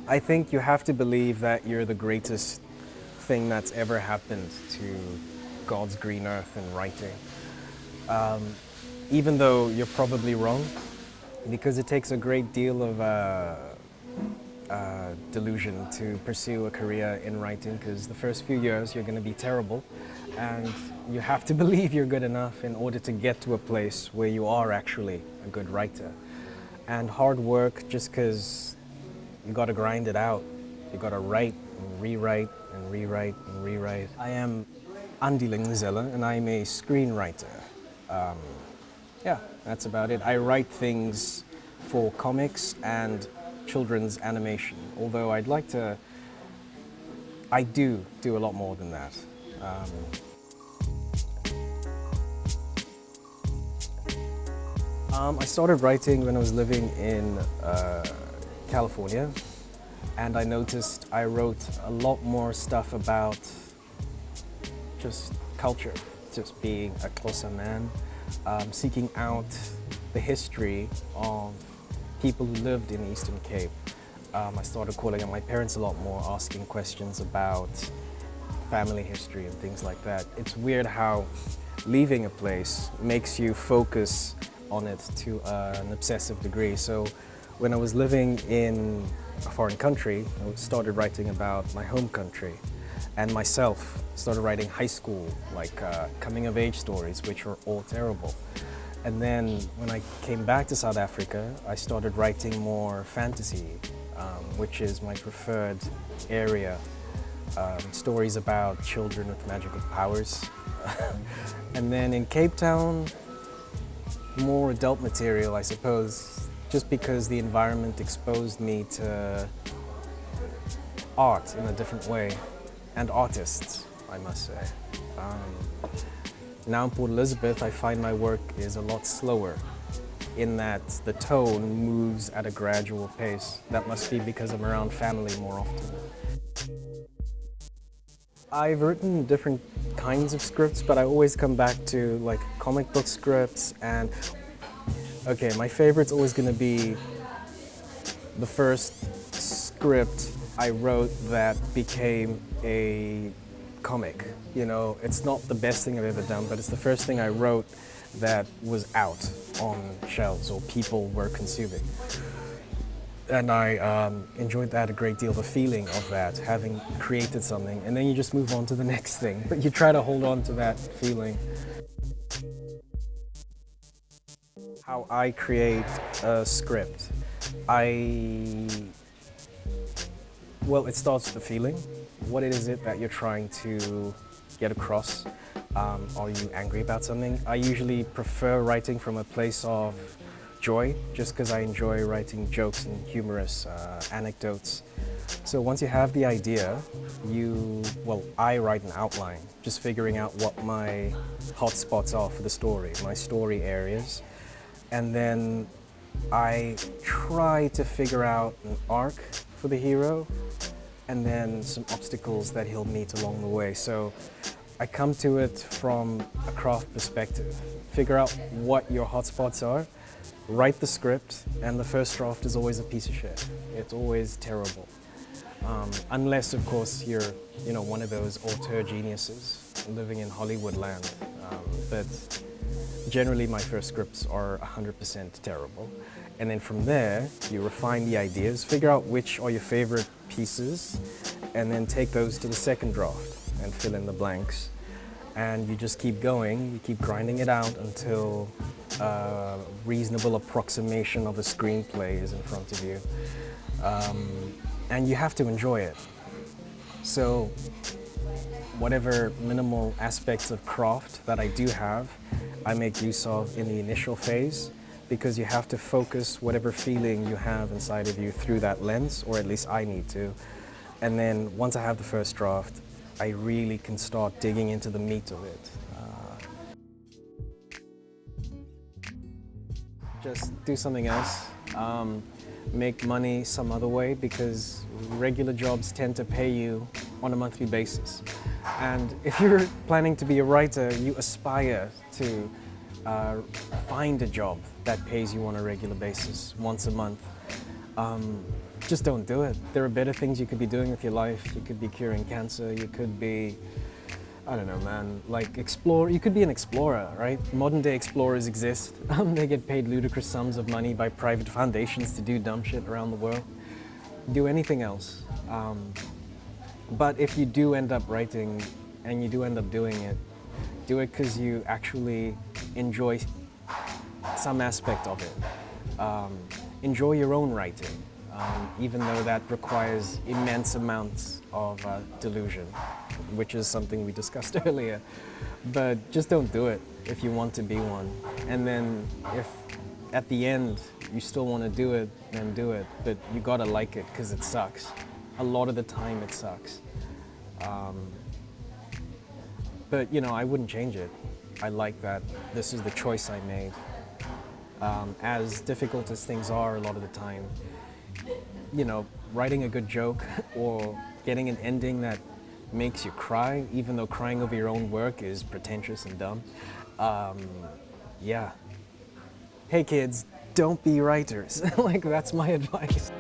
I think you have to believe that you're the greatest thing that's ever happened to God's green earth in writing. Even though you're probably wrong, because it takes a great deal of delusion to pursue a career in writing, because the first few years you're going to be terrible and you have to believe you're good enough in order to get to a place where you are actually a good writer. And hard work, just because you got to grind it out. You got to write and rewrite and rewrite and rewrite. I am Andile Ngcizela and I'm a screenwriter. Yeah, that's about it. I write things for comics and children's animation, although I do a lot more than that. I started writing when I was living in California, and I noticed I wrote a lot more stuff about just culture, just being a Xhosa man, seeking out the history of people who lived in the Eastern Cape. I started calling on my parents a lot more, asking questions about family history and things like that. It's weird how leaving a place makes you focus on it to an obsessive degree. So when I was living in a foreign country, I started writing about my home country, and myself started writing high school, like coming of age stories, which were all terrible. And then when I came back to South Africa, I started writing more fantasy, which is my preferred area. Stories about children with magical powers. And then in Cape Town, more adult material, I suppose, just because the environment exposed me to art in a different way, and artists, I must say. Now in Port Elizabeth, I find my work is a lot slower, in that the tone moves at a gradual pace. That must be because I'm around family more often. I've written different kinds of scripts, but I always come back to like comic book scripts, and okay, my favorite's always going to be the first script I wrote that became a comic. You know, it's not the best thing I've ever done, but it's the first thing I wrote that was out on shelves or people were consuming. And I enjoyed that a great deal, the feeling of that, having created something, and then you just move on to the next thing, but you try to hold on to that feeling. How I create a script. Well, it starts with the feeling. What is it that you're trying to get across? Are you angry about something? I usually prefer writing from a place of joy, just because I enjoy writing jokes and humorous anecdotes. So once you have the idea, I write an outline, just figuring out what my hot spots are for the story, my story areas. And then I try to figure out an arc for the hero, and then some obstacles that he'll meet along the way. So I come to it from a craft perspective. Figure out what your hotspots are, write the script, and the first draft is always a piece of shit. It's always terrible. Unless, of course, you're one of those auteur geniuses living in Hollywood land. But generally, my first scripts are 100% terrible. And then from there, you refine the ideas, figure out which are your favorite pieces, and then take those to the second draft and fill in the blanks. And you just keep going, you keep grinding it out until a reasonable approximation of a screenplay is in front of you. And you have to enjoy it. So whatever minimal aspects of craft that I do have, I make use of in the initial phase, because you have to focus whatever feeling you have inside of you through that lens, or at least I need to. And then once I have the first draft, I really can start digging into the meat of it. Just do something else. Make money some other way, because regular jobs tend to pay you on a monthly basis. And if you're planning to be a writer, you aspire to find a job that pays you on a regular basis, once a month. just don't do it. There are better things you could be doing with your life. You could be curing cancer, you could be, I don't know, man, like explore. You could be an explorer, right? Modern day explorers exist. They get paid ludicrous sums of money by private foundations to do dumb shit around the world. Do anything else. But if you do end up writing and you do end up doing it, do it because you actually enjoy some aspect of it. Enjoy your own writing, even though that requires immense amounts of delusion, which is something we discussed earlier. But just don't do it if you want to be one. And then if at the end you still want to do it, then do it. But you gotta like it because it sucks. A lot of the time it sucks. But you know, I wouldn't change it. I like that this is the choice I made. As difficult as things are a lot of the time, you know, writing a good joke or getting an ending that makes you cry, even though crying over your own work is pretentious and dumb. Yeah. Hey kids, don't be writers. Like, that's my advice.